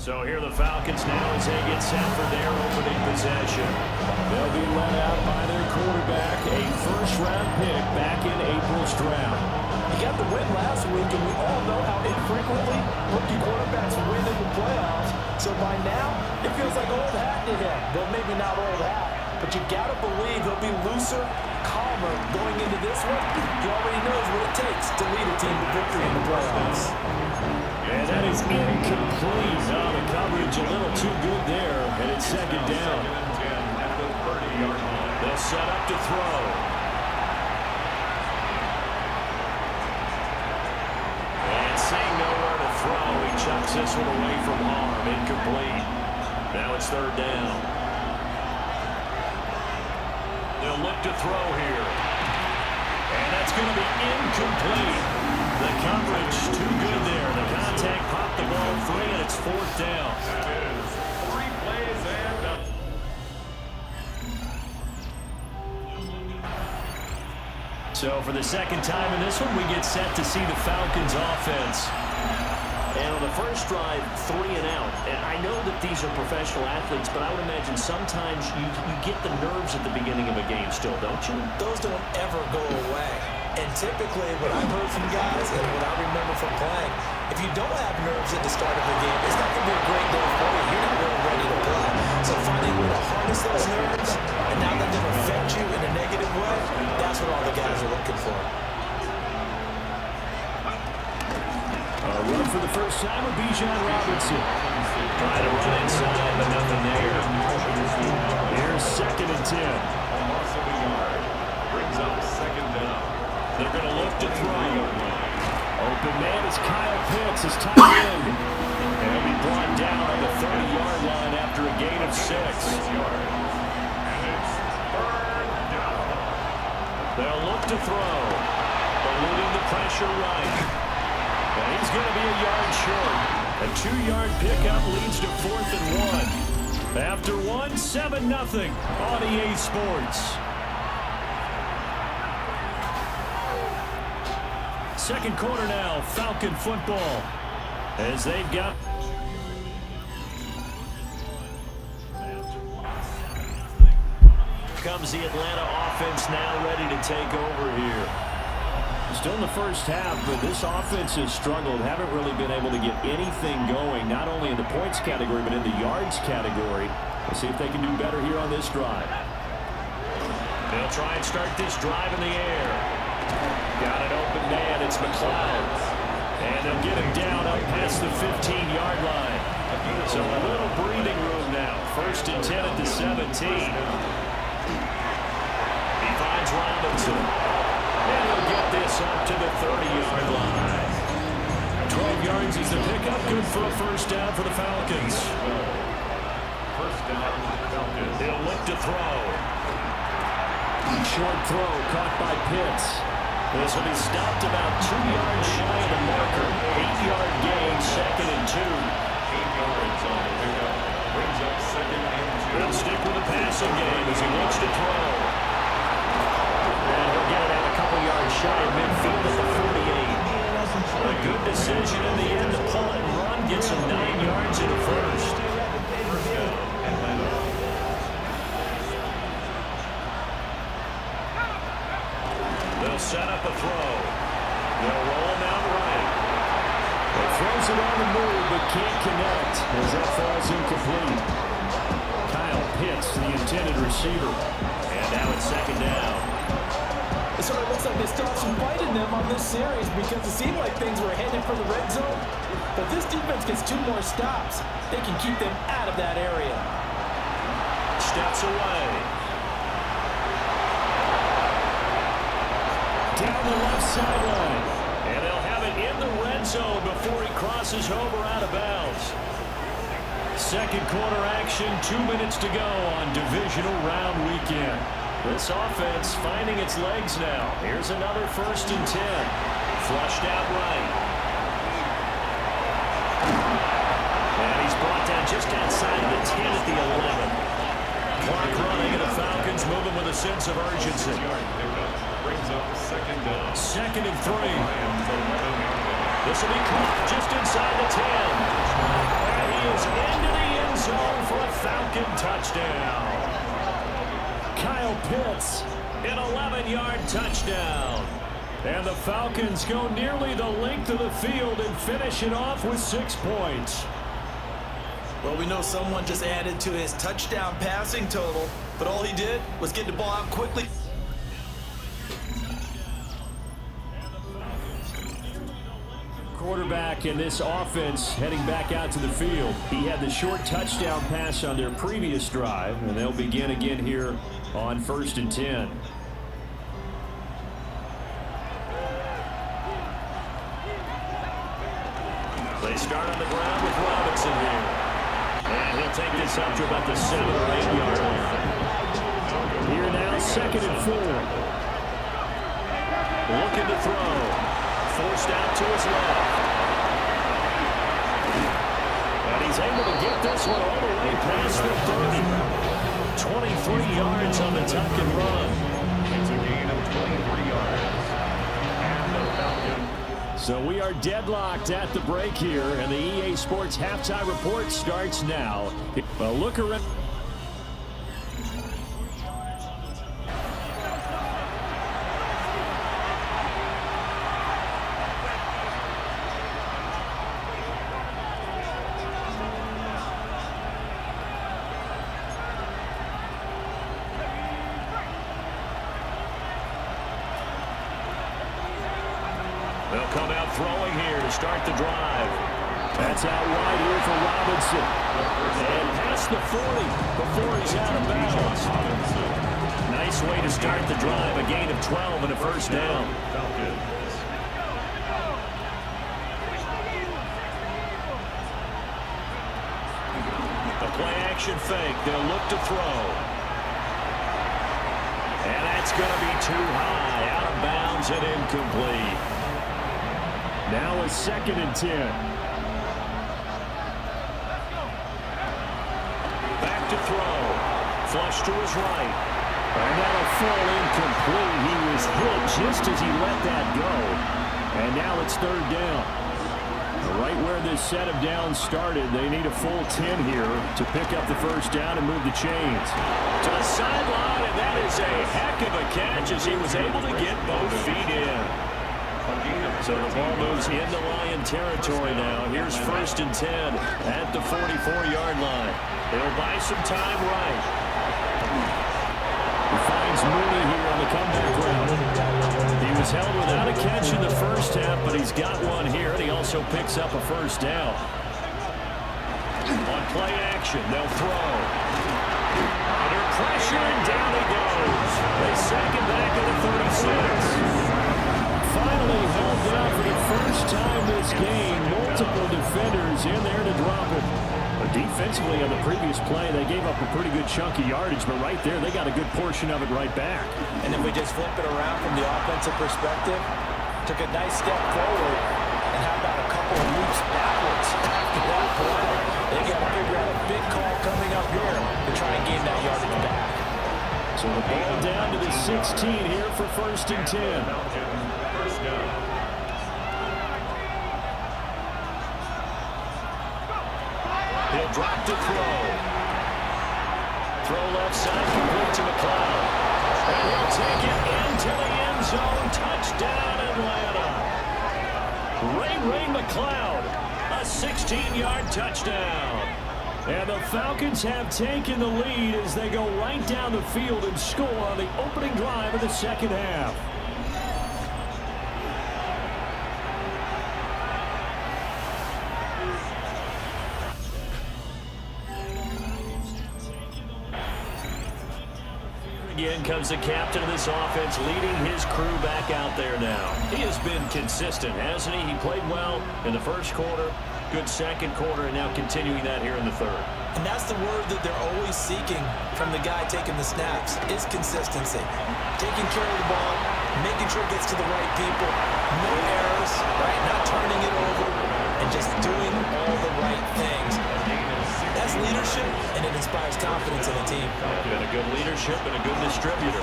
So here the Falcons now as they get set for their opening possession. They'll be led out by their quarterback, a first-round pick back in April's draft. He got the win last week, and we all know how infrequently rookie quarterbacks win in the playoffs. So by now, it feels like old hat to him. Well, maybe not old hat, but you got to believe he'll be looser, calmer going into this one. He already knows what it takes to lead a team to victory in the playoffs. And that is incomplete. Oh, the coverage a little too good there, and it's second down. They'll set up to throw. And seeing nowhere to throw, he chucks this one away from harm. Incomplete. Now it's third down. They'll look to throw here. And that's going to be incomplete. The coverage too good there. The contact popped the ball free, and it's fourth down. That is 3 plays and up. So for the second time in this one, we get set to see the Falcons offense. And on the first drive, 3 and out. And I know that these are professional athletes, but I would imagine sometimes you get the nerves at the beginning of a game still, don't you? Those don't ever go away. And typically, what I've heard from guys and what I remember from playing, if you don't have nerves at the start of the game, it's not going to be a great day for you. You're not really ready to play. So finding a way to harness those nerves and not let them affect you in a negative way, that's what all the guys are looking for. A run for the first time with Bijan Robinson. Trying to run inside, but nothing there. Here's second and 10. Brings up second down. They're going to look to throw. Open man is Kyle Pitts, is tied in. And he'll be brought down on the 30-yard line after a gain of 6. They'll look to throw. Eluding the pressure right. And he's going to be a yard short. A 2-yard pickup leads to 4th and 1. After 1, 7-0 on EA Sports. Second quarter now, Falcon football, as they've got. Comes the Atlanta offense now ready to take over here. Still in the first half, but this offense has struggled. Haven't really been able to get anything going, not only in the points category, but in the yards category. We'll see if they can do better here on this drive. They'll try and start this drive in the air. Got an open man, it's McLeod. And they'll get him down up past the 15-yard line. So a little breathing room now. First and 10 at the 17. He finds Robinson. And he'll get this up to the 30-yard line. 12 yards is the pickup. Good for a first down for the Falcons. First down for the Falcons. They'll look to throw. Short throw caught by Pitts. This will be stopped about 2 yards shy of the marker. 8-yard gain, second and 2. 8 yards on the pickup. Brings up second and 2. They'll stick with the passing game as he looks to throw. And he'll get it out a couple yards shy of midfield at the 48. A good decision in the end to pull it and run. Gets him 9 yards in the first. First down, Atlanta. They'll set up a throw. They'll roll him out right. He throws it on the move, but can't connect as that falls incomplete. Kyle Pitts, the intended receiver. And now it's second down. It sort of looks like they still have some fight in them on this series because it seemed like things were headed for the red zone. But this defense gets 2 more stops. They can keep them out of that area. Steps away. Down the left sideline. And they'll have it in the red zone before he crosses over out of bounds. Second quarter action, 2 minutes to go on divisional round weekend. This offense finding its legs now. Here's another first and 10. Flushed out right. And he's brought down just outside of the 10 at the 11. Clock running and the Falcons moving with a sense of urgency. Brings up second down. Second and 3. This will be caught just inside the 10. And he is into the end zone for a Falcon touchdown. Kyle Pitts, An 11-yard touchdown. and the Falcons go nearly the length of the field and finish it off with 6 points. Well, we know someone just added to his touchdown passing total, but all he did was get the ball out quickly. Quarterback in this offense heading back out to the field. He had the short touchdown pass on their previous drive, and they'll begin again here on 1st and 10. They start on the ground with Robinson here. And he'll take this up to about the 7 or 8-yard line. Here now, 2nd and 4. Looking to throw. Forced out to his left. And he's able to get this one all the way past the 30. 23 yards on the tuck and run. It's a gain of 23 yards. And the Falcons. So we are deadlocked at the break here, and the EA Sports halftime report starts now. A look around. They'll come out throwing here to start the drive. That's out wide here for Robinson. And past the 40 before he's out of bounds. Nice way to start the drive. A gain of 12 and a first down. The play action fake. They'll look to throw. And that's going to be too high. Out of bounds and incomplete. Now a 2nd and 10. Back to throw. Flush to his right. And that'll fall incomplete. He was hit just as he let that go. And now it's 3rd down. Right where this set of downs started, they need a full 10 here to pick up the first down and move the chains. To the sideline, and that is a heck of a catch as he was able to get both feet in. So the ball moves into Lion territory now. Here's 1st and 10 at the 44-yard line. They'll buy some time right. He finds Mooney here on the comeback route. He was held without a catch in the first half, but he's got one here, and he also picks up a first down. On play action, they'll throw. Under pressure, and down he goes. They sack him back at the 36. Finally held down for the first time this game. Multiple defenders in there to drop it. But defensively on the previous play, they gave up a pretty good chunk of yardage, but right there, they got a good portion of it right back. And if we just flip it around from the offensive perspective, took a nice step forward, and how about a couple of leaps backwards after that play? They got to figure out a big call coming up here to try and gain that yardage back. So the ball down to the 16 here for 1st and 10. He'll drop to throw. Throw left side, complete to McLeod. And he'll take it into the end zone. Touchdown, Atlanta. Ray McLeod, a 16-yard touchdown. And the Falcons have taken the lead as they go right down the field and score on the opening drive of the second half. Again comes the captain of this offense, leading his crew back out there now. He has been consistent, hasn't he? He played well in the first quarter, good second quarter, and now continuing that here in the third. And that's the word that they're always seeking from the guy taking the snaps, is consistency. Taking care of the ball, making sure it gets to the right people, no errors, right? Not turning it over, and just doing all the right things. That's leadership, and it inspires confidence in the team. And a good leadership and a good distributor.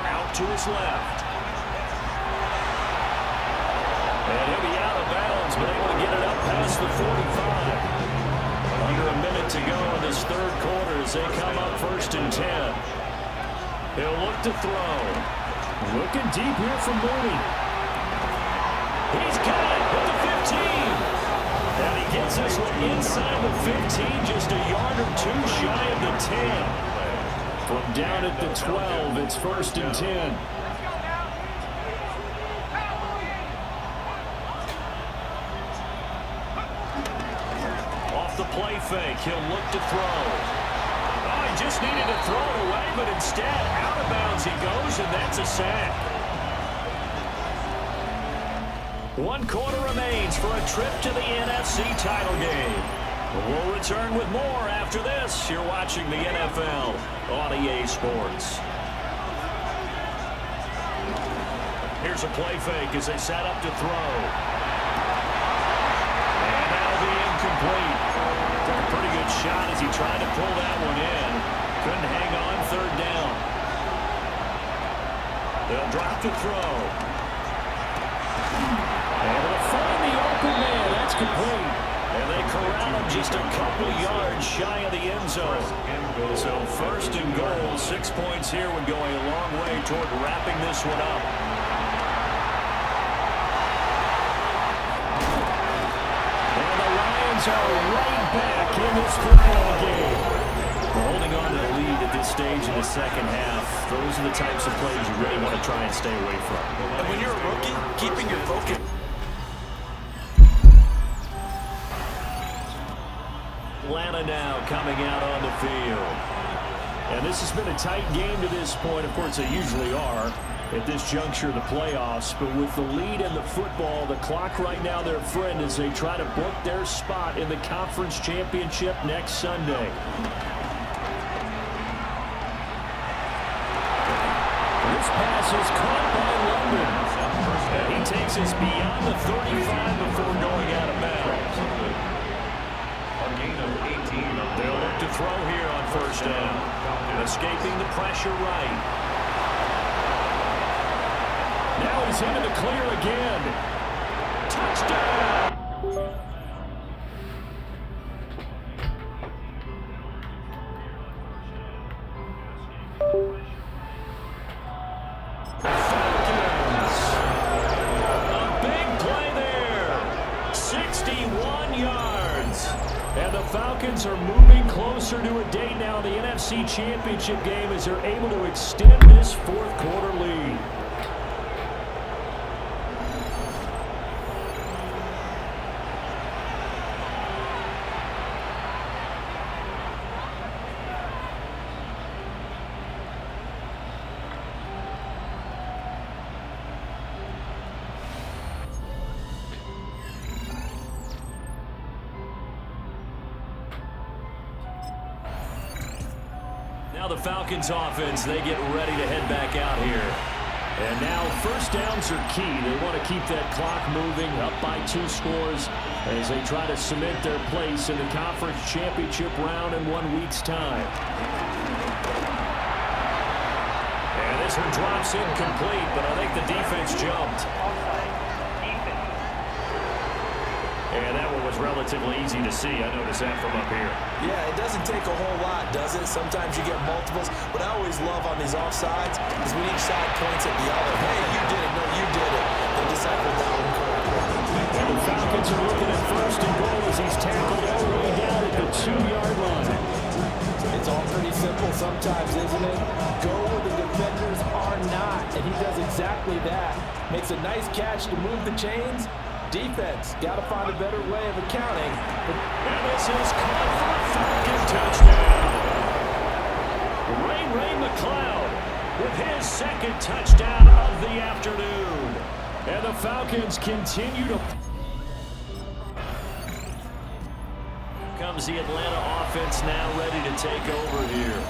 Out to his left. And he'll be out of bounds, but able to get it up past the 45. this third quarter as they come up 1st and 10. He'll look to throw. Looking deep here for Mooney. He's got it at the 15. And he gets this one inside the 15, just a yard or two shy of the 10. From down at the 12, it's 1st and 10. Off the play fake, he'll look to throw. Oh, he just needed to throw it away, but instead, out of bounds he goes, and that's a sack. 1 quarter remains for a trip to the NFC title game. We'll return with more after this. You're watching the NFL on EA Sports. Here's a play fake as they set up to throw. And that'll be incomplete. Took a pretty good shot as he tried to pull that one in. Couldn't hang on 3rd down. They'll drop to throw. And they'll find the open man. That's complete. And they corral him just a couple yards shy of the end zone. So 1st and goal, 6 points here would go a long way toward wrapping this one up. And the Lions are right back in this football game. Holding on to the lead at this stage in the second half, those are the types of plays you really want to try and stay away from. And when you're a rookie, keeping your focus. Atlanta now coming out on the field. And this has been a tight game to this point. Of course, they usually are at this juncture of the playoffs. But with the lead in the football, the clock right now their friend as they try to book their spot in the conference championship next Sunday. This pass is caught by London. And he takes us beyond the 35 before going out of bounds. They'll look to throw here on 1st down. Escaping the pressure right. Now he's into the clear again. Touchdown! Falcons. A big play there. 61 yards. And the Falcons are moving closer to a date now in the NFC Championship game as they're able to extend this 4th quarter lead. Now the Falcons offense, they get ready to head back out here. And now 1st downs are key. They want to keep that clock moving up by 2 scores as they try to cement their place in the conference championship round in 1 week's time. And this one drops incomplete, but I think the defense jumped. And that one was relatively easy to see. I noticed that from up here. Yeah, it doesn't take a whole lot, does it? Sometimes you get multiples. What I always love on these offsides is when each side points at the other. Hey, you did it. No, you did it. They deciphered that one correctly. And the Falcons are looking at 1st and goal as he's tackled all the way down at the 2-yard line. It's all pretty simple sometimes, isn't it? Go where the defenders are not, and he does exactly that. Makes a nice catch to move the chains. Defense, got to find a better way of accounting. And this is caught for a Falcon touchdown. Ray McLeod with his 2nd touchdown of the afternoon. And the Falcons continue to... Comes the Atlanta offense now ready to take over here.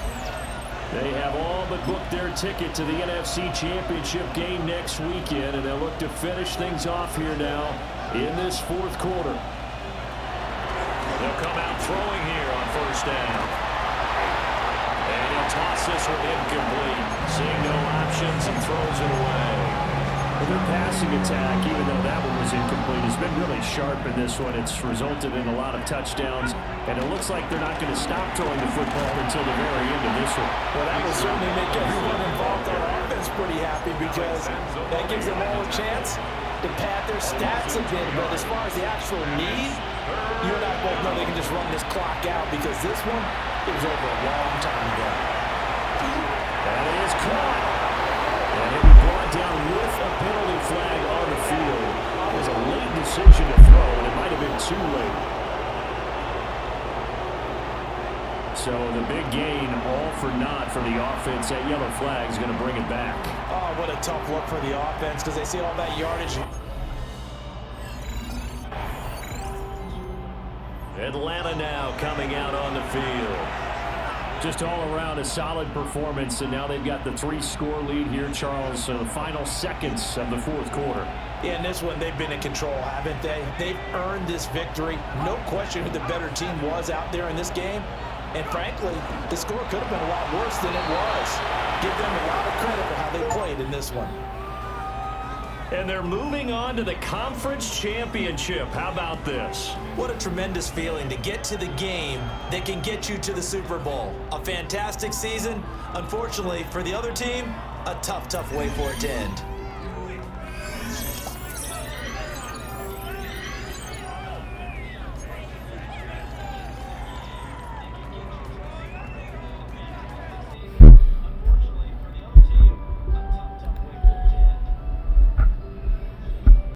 They have all but booked their ticket to the NFC Championship game next weekend, and they'll look to finish things off here now in this 4th quarter. They'll come out throwing here on 1st down. And he'll toss this one incomplete. Seeing no options and throws it away. Well, their passing attack, even though that one was incomplete, has been really sharp in this one. It's resulted in a lot of touchdowns, and it looks like they're not going to stop throwing the football until the very end of this one. Well, that will certainly make everyone involved on offense pretty happy because that gives them all a chance to pad their stats a bit. But as far as the actual need, you and I both know they can just run this clock out because this one, it was over a long time ago. That is caught. And it was brought down with a penalty flag on the field. It was a late decision to throw, and it might have been too late. So the big gain, all for naught for the offense. That yellow flag is going to bring it back. Oh, what a tough look for the offense because they see all that yardage. Atlanta now coming out on the field. Just all around a solid performance, and now they've got the 3-score lead here, Charles. So the final seconds of the fourth quarter. Yeah, in this one, they've been in control, haven't they? They've earned this victory. No question who the better team was out there in this game. And frankly, the score could have been a lot worse than it was. Give them a lot of credit for how they played in this one. And they're moving on to the conference championship. How about this? What a tremendous feeling to get to the game that can get you to the Super Bowl. A fantastic season. Unfortunately, for the other team, a tough, tough way for it to end.